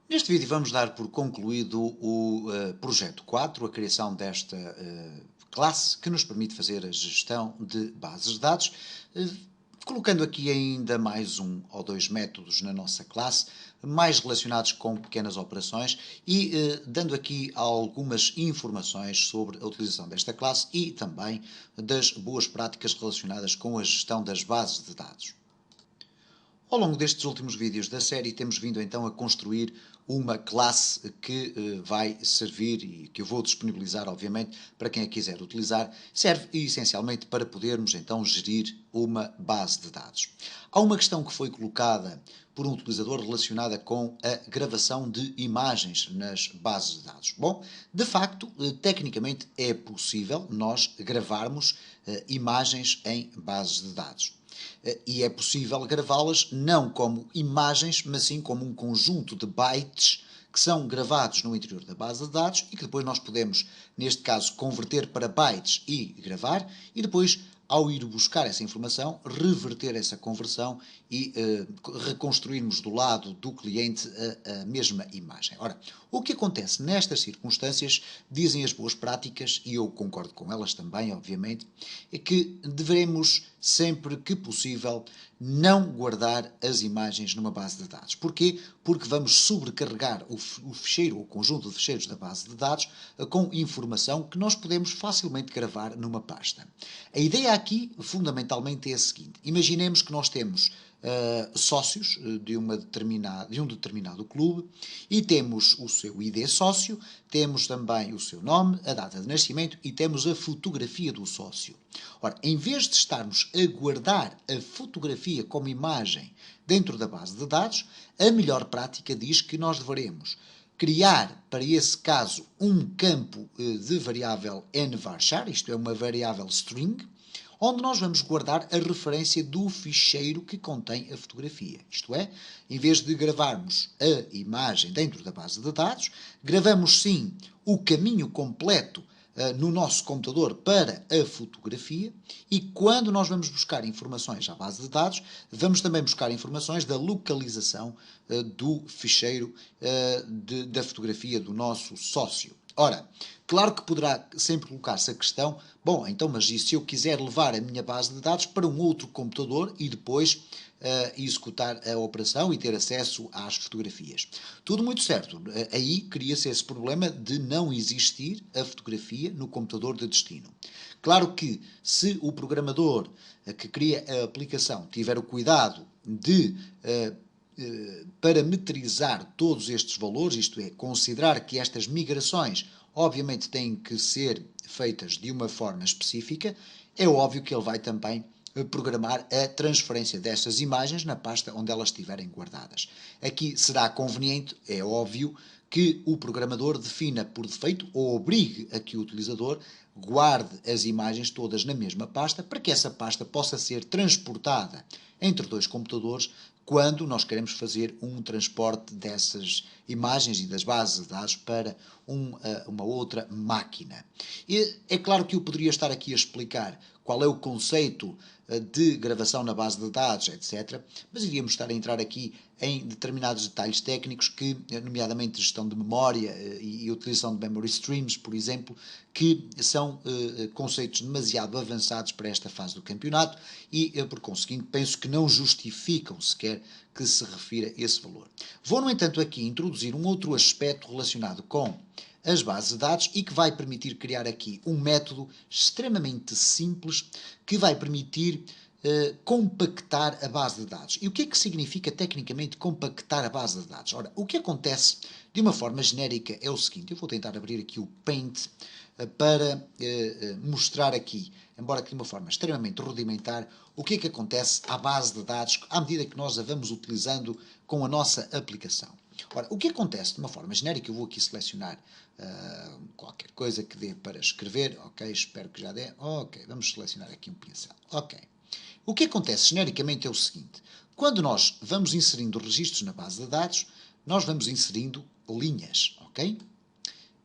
Neste vídeo vamos dar por concluído o projeto 4, a criação desta classe que nos permite fazer a gestão de bases de dados, colocando aqui ainda mais um ou dois métodos na nossa classe, mais relacionados com pequenas operações e dando aqui algumas informações sobre a utilização desta classe e também das boas práticas relacionadas com a gestão das bases de dados. Ao longo destes últimos vídeos da série temos vindo então a construir uma classe que vai servir e que eu vou disponibilizar obviamente para quem a quiser utilizar. Serve essencialmente para podermos então gerir uma base de dados. Há uma questão que foi colocada por um utilizador relacionada com a gravação de imagens nas bases de dados. Bom, de facto, tecnicamente é possível nós gravarmos imagens em bases de dados. E é possível gravá-las não como imagens, mas sim como um conjunto de bytes que são gravados no interior da base de dados e que depois nós podemos, neste caso, converter para bytes e gravar, e depois, ao ir buscar essa informação, reverter essa conversão e reconstruirmos do lado do cliente a mesma imagem. Ora, o que acontece nestas circunstâncias, dizem as boas práticas, e eu concordo com elas também, obviamente, é que devemos, sempre que possível, não guardar as imagens numa base de dados. Porquê? Porque vamos sobrecarregar o ficheiro, o conjunto de ficheiros da base de dados, com informação que nós podemos facilmente gravar numa pasta. A ideia aqui, fundamentalmente, é a seguinte. Imaginemos que nós temos sócios de um determinado clube e temos o seu ID sócio, temos também o seu nome, a data de nascimento e temos a fotografia do sócio. Ora, em vez de estarmos a guardar a fotografia como imagem dentro da base de dados, a melhor prática diz que nós deveremos criar, para esse caso, um campo de variável nvarchar, isto é, uma variável string, onde nós vamos guardar a referência do ficheiro que contém a fotografia. Isto é, em vez de gravarmos a imagem dentro da base de dados, gravamos sim o caminho completo no nosso computador para a fotografia e quando nós vamos buscar informações à base de dados, vamos também buscar informações da localização do ficheiro da fotografia do nosso sócio. Ora, claro que poderá sempre colocar-se a questão, bom, então, mas e se eu quiser levar a minha base de dados para um outro computador e depois executar a operação e ter acesso às fotografias? Tudo muito certo. Aí cria-se esse problema de não existir a fotografia no computador de destino. Claro que se o programador que cria a aplicação tiver o cuidado de parametrizar todos estes valores, isto é, considerar que estas migrações obviamente têm que ser feitas de uma forma específica, é óbvio que ele vai também programar a transferência destas imagens na pasta onde elas estiverem guardadas. Aqui será conveniente, é óbvio, que o programador defina por defeito ou obrigue a que o utilizador guarde as imagens todas na mesma pasta para que essa pasta possa ser transportada entre dois computadores quando nós queremos fazer um transporte dessas imagens e das bases de dados para uma outra máquina. E é claro que eu poderia estar aqui a explicar qual é o conceito de gravação na base de dados, etc. Mas iríamos estar a entrar aqui em determinados detalhes técnicos que, nomeadamente gestão de memória e utilização de memory streams, por exemplo, que são conceitos demasiado avançados para esta fase do campeonato e, por conseguinte, penso que não justificam sequer que se refira esse valor. Vou, no entanto, aqui introduzir um outro aspecto relacionado com as bases de dados e que vai permitir criar aqui um método extremamente simples que vai permitir compactar a base de dados. E o que é que significa tecnicamente compactar a base de dados? Ora, o que acontece de uma forma genérica é o seguinte, eu vou tentar abrir aqui o Paint para mostrar aqui, embora que de uma forma extremamente rudimentar, o que é que acontece à base de dados à medida que nós a vamos utilizando com a nossa aplicação. Ora, o que acontece de uma forma genérica, eu vou aqui selecionar qualquer coisa que dê para escrever, ok, espero que já dê, ok, vamos selecionar aqui um pincel, ok. O que acontece genericamente é o seguinte, quando nós vamos inserindo registros na base de dados, nós vamos inserindo linhas, ok?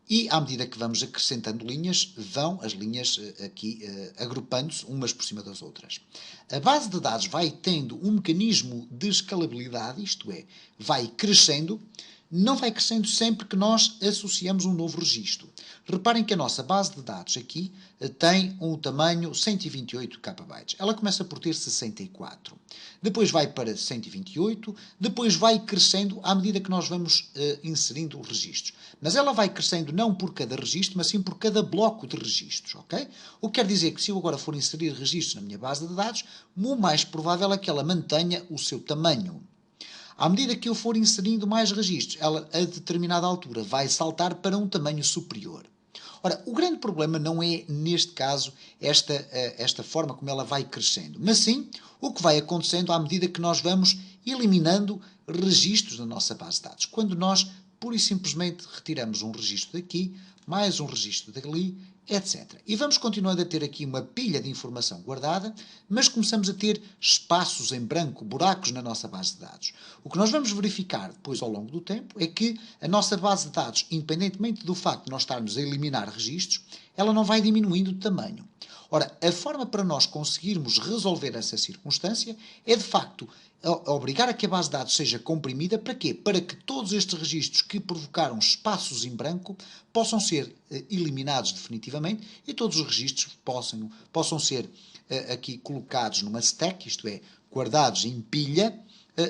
E à medida que vamos acrescentando linhas, vão as linhas aqui agrupando-se umas por cima das outras. A base de dados vai tendo um mecanismo de escalabilidade, isto é, vai crescendo não vai crescendo sempre que nós associamos um novo registro. Reparem que a nossa base de dados aqui tem um tamanho 128 KB. Ela começa por ter 64. Depois vai para 128, depois vai crescendo à medida que nós vamos inserindo os registros. Mas ela vai crescendo não por cada registro, mas sim por cada bloco de registros, ok? O que quer dizer que se eu agora for inserir registros na minha base de dados, o mais provável é que ela mantenha o seu tamanho. À medida que eu for inserindo mais registros, ela a determinada altura vai saltar para um tamanho superior. Ora, o grande problema não é, neste caso, esta forma como ela vai crescendo, mas sim o que vai acontecendo à medida que nós vamos eliminando registros da nossa base de dados. Quando nós, pura e simplesmente, retiramos um registro daqui, mais um registro dali, etc. E vamos continuando a ter aqui uma pilha de informação guardada, mas começamos a ter espaços em branco, buracos na nossa base de dados. O que nós vamos verificar depois ao longo do tempo é que a nossa base de dados, independentemente do facto de nós estarmos a eliminar registros, ela não vai diminuindo de tamanho. Ora, a forma para nós conseguirmos resolver essa circunstância é, de facto, obrigar a que a base de dados seja comprimida. Para quê? Para que todos estes registros que provocaram espaços em branco possam ser eliminados definitivamente e todos os registros possam ser aqui colocados numa stack, isto é, guardados em pilha,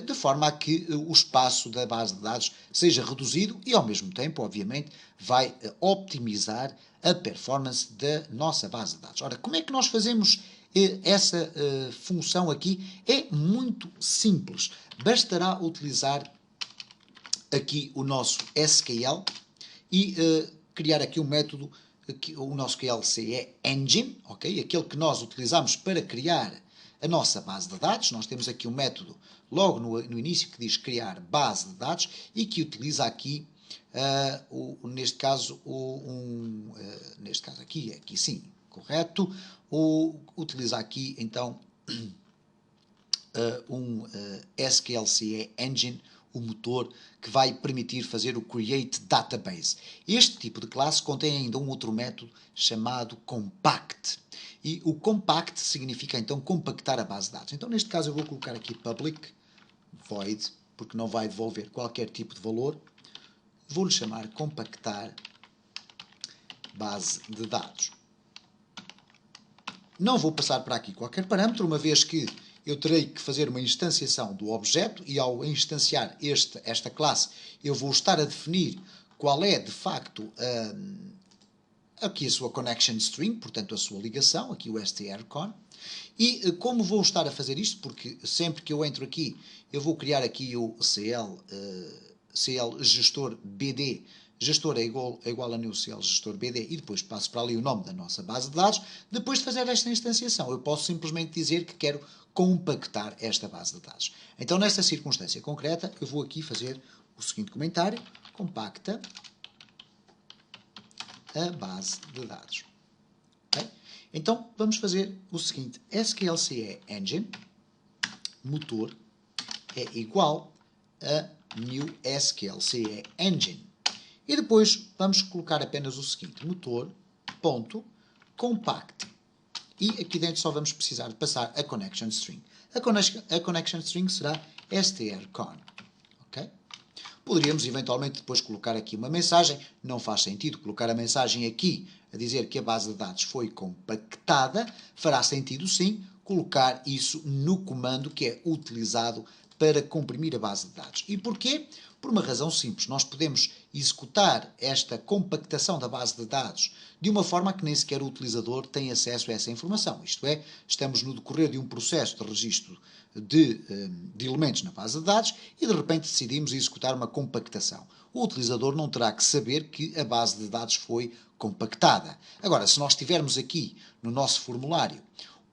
de forma a que o espaço da base de dados seja reduzido e, ao mesmo tempo, obviamente, vai optimizar a performance da nossa base de dados. Ora, como é que nós fazemos essa função aqui? É muito simples. Bastará utilizar aqui o nosso SQL e criar aqui um método, o nosso QLCE Engine, ok? Aquele que nós utilizamos para criar a nossa base de dados. Nós temos aqui um método logo no início que diz criar base de dados e que utiliza aqui, neste caso, neste caso aqui sim, correto, utiliza aqui então SQLCE Engine, o motor que vai permitir fazer o Create Database. Este tipo de classe contém ainda um outro método chamado Compact. E o Compact significa então compactar a base de dados. Então neste caso eu vou colocar aqui Public Void, porque não vai devolver qualquer tipo de valor. Vou-lhe chamar compactar base de dados. Não vou passar para aqui qualquer parâmetro, uma vez que eu terei que fazer uma instanciação do objeto e ao instanciar esta classe eu vou estar a definir qual é de facto aqui a sua connection string, portanto a sua ligação, aqui o strcon. E como vou estar a fazer isto, porque sempre que eu entro aqui eu vou criar aqui o CL gestor BD, gestor é igual a new CL gestor BD e depois passo para ali o nome da nossa base de dados. Depois de fazer esta instanciação eu posso simplesmente dizer que quero compactar esta base de dados. Então nesta circunstância concreta eu vou aqui fazer o seguinte comentário: compacta a base de dados. Okay? Então vamos fazer o seguinte: SQLCE Engine motor é igual a new SQLCE Engine. E depois vamos colocar apenas o seguinte: motor.compact. E aqui dentro só vamos precisar de passar a connection string. A connection string será strcon. Okay? Poderíamos eventualmente depois colocar aqui uma mensagem. Não faz sentido colocar a mensagem aqui a dizer que a base de dados foi compactada. Fará sentido sim colocar isso no comando que é utilizado para comprimir a base de dados. E porquê? Por uma razão simples. Nós podemos executar esta compactação da base de dados de uma forma que nem sequer o utilizador tem acesso a essa informação. Isto é, estamos no decorrer de um processo de registro de elementos na base de dados e de repente decidimos executar uma compactação. O utilizador não terá que saber que a base de dados foi compactada. Agora, se nós tivermos aqui no nosso formulário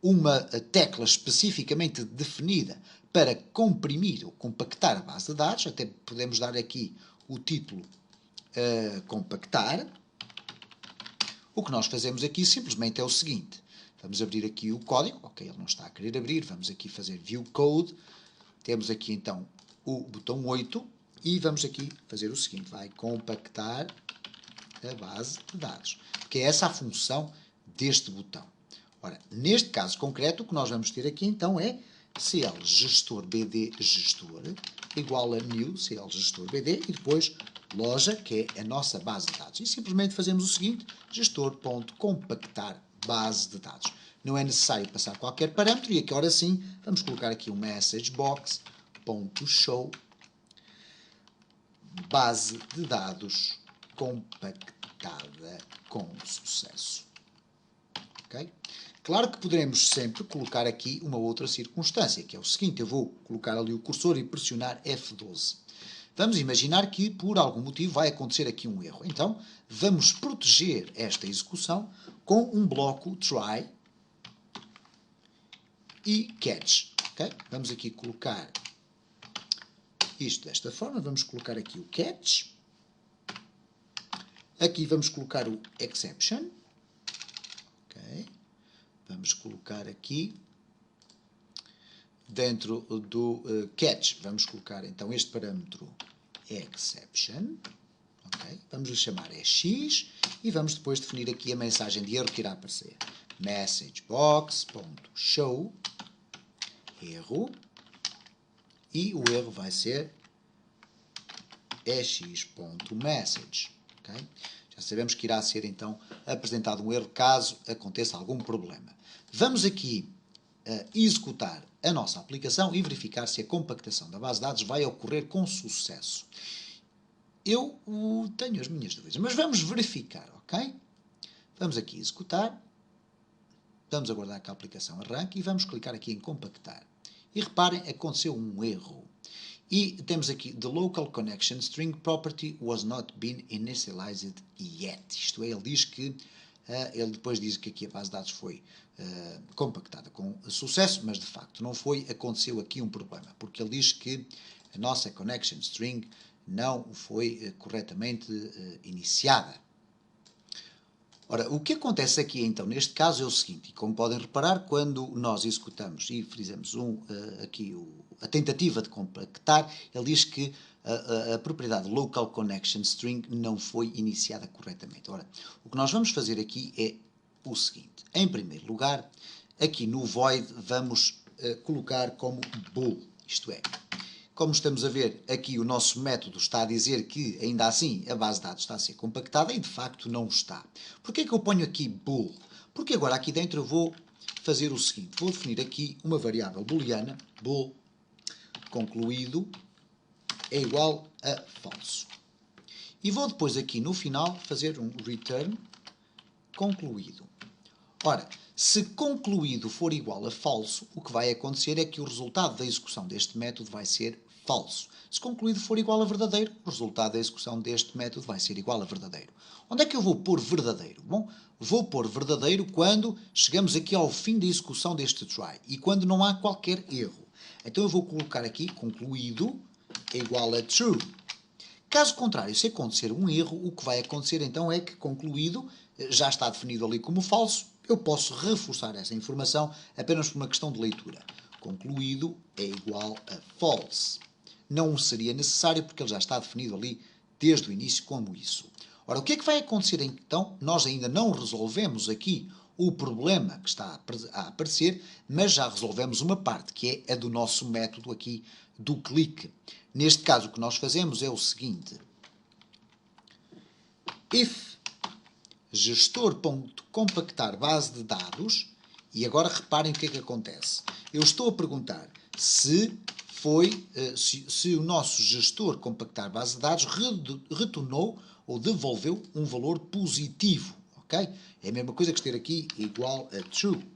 uma tecla especificamente definida para comprimir ou compactar a base de dados, até podemos dar aqui o título compactar. O que nós fazemos aqui simplesmente é o seguinte: vamos abrir aqui o código, ok, ele não está a querer abrir, vamos aqui fazer View Code, temos aqui então o botão 8 e vamos aqui fazer o seguinte: vai compactar a base de dados, que é essa a função deste botão. Ora, neste caso concreto, o que nós vamos ter aqui então é CL gestor BD gestor igual a new, CL gestor BD, e depois loja, que é a nossa base de dados. E simplesmente fazemos o seguinte, gestor.compactar base de dados. Não é necessário passar qualquer parâmetro, e aqui, ora sim, vamos colocar aqui um message box.show base de dados compactada com sucesso. Okay? Claro que poderemos sempre colocar aqui uma outra circunstância, que é o seguinte, eu vou colocar ali o cursor e pressionar F12. Vamos imaginar que, por algum motivo, vai acontecer aqui um erro. Então, vamos proteger esta execução com um bloco try e catch. Okay? Vamos aqui colocar isto desta forma. Vamos colocar aqui o catch. Aqui vamos colocar o exception. Okay? Vamos colocar aqui, dentro do catch, vamos colocar então este parâmetro exception. Okay? Vamos lhe chamar x e vamos depois definir aqui a mensagem de erro que irá aparecer. Messagebox.show erro, e o erro vai ser x.message. Okay? Já sabemos que irá ser então apresentado um erro caso aconteça algum problema. Vamos aqui executar a nossa aplicação e verificar se a compactação da base de dados vai ocorrer com sucesso. Eu tenho as minhas dúvidas, mas vamos verificar, ok? Vamos aqui executar, vamos aguardar que a aplicação arranque e vamos clicar aqui em compactar. E reparem, aconteceu um erro. E temos aqui, the local connection string property was not been initialized yet. Isto é, ele diz que, ele depois diz que aqui a base de dados foi compactada com sucesso, mas de facto não foi, aconteceu aqui um problema, porque ele diz que a nossa connection string não foi corretamente iniciada. Ora, o que acontece aqui então neste caso é o seguinte, e como podem reparar, quando nós executamos e fizemos aqui a tentativa de compactar, ele diz que a propriedade local connection string não foi iniciada corretamente. Ora, o que nós vamos fazer aqui é o seguinte, em primeiro lugar, aqui no void vamos colocar como bool, isto é, como estamos a ver aqui o nosso método está a dizer que ainda assim a base de dados está a ser compactada e de facto não está. Porquê que eu ponho aqui bool? Porque agora aqui dentro eu vou fazer o seguinte, vou definir aqui uma variável booleana, bool concluído é igual a falso. E vou depois aqui no final fazer um return concluído. Ora, se concluído for igual a falso, o que vai acontecer é que o resultado da execução deste método vai ser falso. Se concluído for igual a verdadeiro, o resultado da execução deste método vai ser igual a verdadeiro. Onde é que eu vou pôr verdadeiro? Bom, vou pôr verdadeiro quando chegamos aqui ao fim da execução deste try e quando não há qualquer erro. Então eu vou colocar aqui concluído é igual a true. Caso contrário, se acontecer um erro, o que vai acontecer então é que concluído já está definido ali como falso. Eu posso reforçar essa informação apenas por uma questão de leitura. Concluído é igual a false. Não seria necessário porque ele já está definido ali desde o início como isso. Ora, o que é que vai acontecer então? Nós ainda não resolvemos aqui o problema que está a aparecer, mas já resolvemos uma parte, que é a do nosso método aqui do clique. Neste caso, o que nós fazemos é o seguinte. If gestor.compactar base de dados, e agora reparem o que é que acontece. Eu estou a perguntar se o nosso gestor compactar base de dados retornou ou devolveu um valor positivo. Okay? É a mesma coisa que ter aqui igual a true.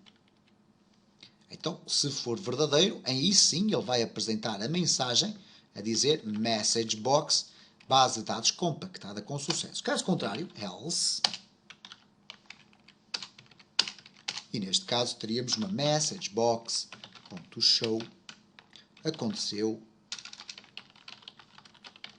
Então, se for verdadeiro, aí sim ele vai apresentar a mensagem a dizer message box, base de dados compactada com sucesso. Caso contrário, else. E neste caso teríamos uma message box.show. Aconteceu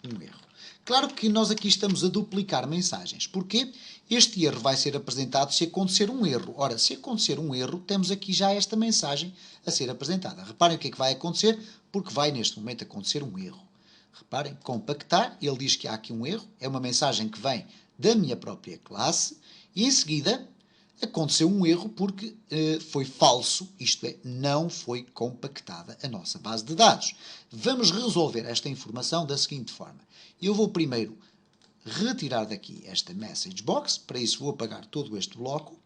um erro. Claro que nós aqui estamos a duplicar mensagens. Porquê? Este erro vai ser apresentado se acontecer um erro. Ora, se acontecer um erro, temos aqui já esta mensagem a ser apresentada. Reparem o que é que vai acontecer, porque vai neste momento acontecer um erro. Reparem, compactar, ele diz que há aqui um erro, é uma mensagem que vem da minha própria classe, e em seguida Aconteceu um erro porque foi falso, isto é, não foi compactada a nossa base de dados. Vamos resolver esta informação da seguinte forma. Eu vou primeiro retirar daqui esta message box, para isso vou apagar todo este bloco.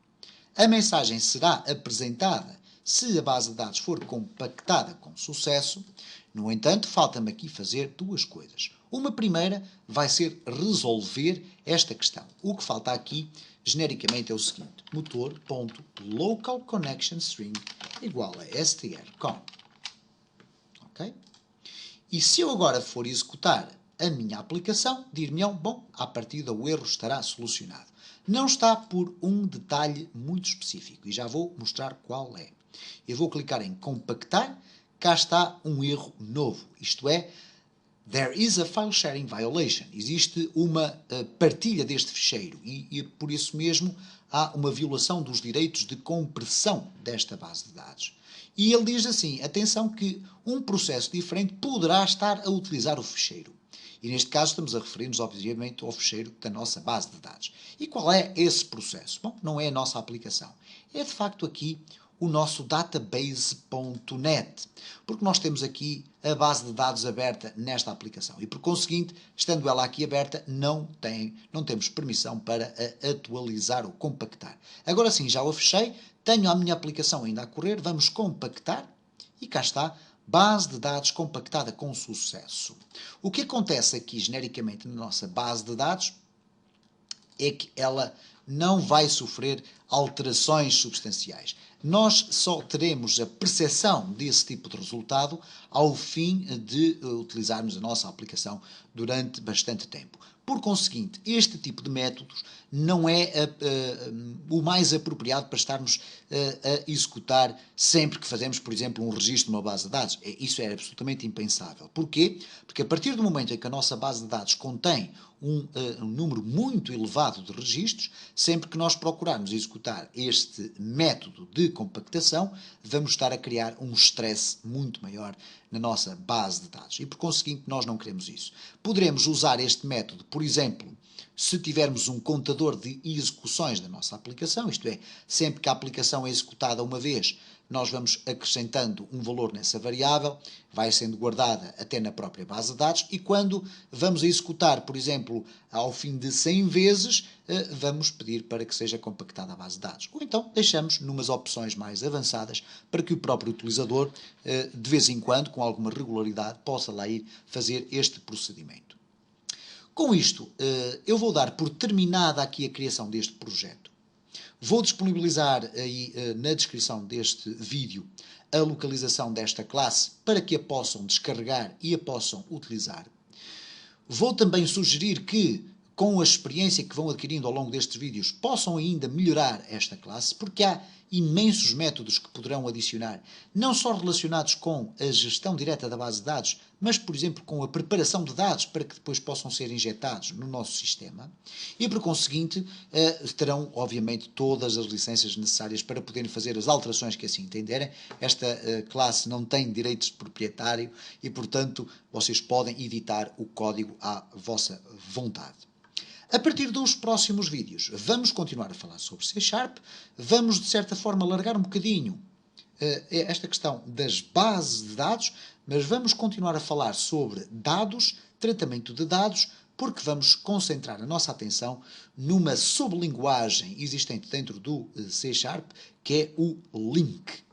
A mensagem será apresentada se a base de dados for compactada com sucesso. No entanto, falta-me aqui fazer duas coisas. Uma primeira vai ser resolver esta questão. O que falta aqui, genericamente, é o seguinte. Motor.localConnectionString igual a strcon. Ok? E se eu agora for executar a minha aplicação, dir-me-ão, bom, à partida o erro estará solucionado. Não está por um detalhe muito específico e já vou mostrar qual é. Eu vou clicar em compactar, cá está um erro novo, isto é, there is a file sharing violation. Existe uma partilha deste ficheiro e por isso mesmo há uma violação dos direitos de compressão desta base de dados. E ele diz assim, atenção que um processo diferente poderá estar a utilizar o ficheiro. E neste caso estamos a referir-nos obviamente ao ficheiro da nossa base de dados. E qual é esse processo? Bom, não é a nossa aplicação. É de facto aqui o nosso database.net, porque nós temos aqui a base de dados aberta nesta aplicação e, por conseguinte, estando ela aqui aberta, não temos permissão para a atualizar ou compactar. Agora sim, já o fechei, tenho a minha aplicação ainda a correr, vamos compactar e cá está, base de dados compactada com sucesso. O que acontece aqui genericamente na nossa base de dados é que ela não vai sofrer alterações substanciais. Nós só teremos a percepção desse tipo de resultado ao fim de utilizarmos a nossa aplicação durante bastante tempo. Por conseguinte, este tipo de métodos não é o mais apropriado para estarmos a executar sempre que fazemos, por exemplo, um registro numa base de dados. Isso é absolutamente impensável. Porquê? Porque a partir do momento em que a nossa base de dados contém um número muito elevado de registros, sempre que nós procurarmos executar este método de compactação, vamos estar a criar um stress muito maior na nossa base de dados. E, por conseguinte, nós não queremos isso. Poderemos usar este método, por exemplo, se tivermos um contador de execuções da nossa aplicação, isto é, sempre que a aplicação é executada uma vez, nós vamos acrescentando um valor nessa variável, vai sendo guardada até na própria base de dados e quando vamos a executar, por exemplo, ao fim de 100 vezes, vamos pedir para que seja compactada a base de dados. Ou então deixamos numas opções mais avançadas para que o próprio utilizador, de vez em quando, com alguma regularidade, possa lá ir fazer este procedimento. Com isto, eu vou dar por terminada aqui a criação deste projeto. Vou disponibilizar aí na descrição deste vídeo a localização desta classe para que a possam descarregar e a possam utilizar. Vou também sugerir que, com a experiência que vão adquirindo ao longo destes vídeos, possam ainda melhorar esta classe, porque há imensos métodos que poderão adicionar, não só relacionados com a gestão direta da base de dados, mas, por exemplo, com a preparação de dados para que depois possam ser injetados no nosso sistema. E, por conseguinte, terão, obviamente, todas as licenças necessárias para poderem fazer as alterações que assim entenderem. Esta classe não tem direitos de proprietário e, portanto, vocês podem editar o código à vossa vontade. A partir dos próximos vídeos, vamos continuar a falar sobre C#, vamos, de certa forma, alargar um bocadinho esta questão das bases de dados, mas vamos continuar a falar sobre dados, tratamento de dados, porque vamos concentrar a nossa atenção numa sublinguagem existente dentro do C#, que é o LINQ.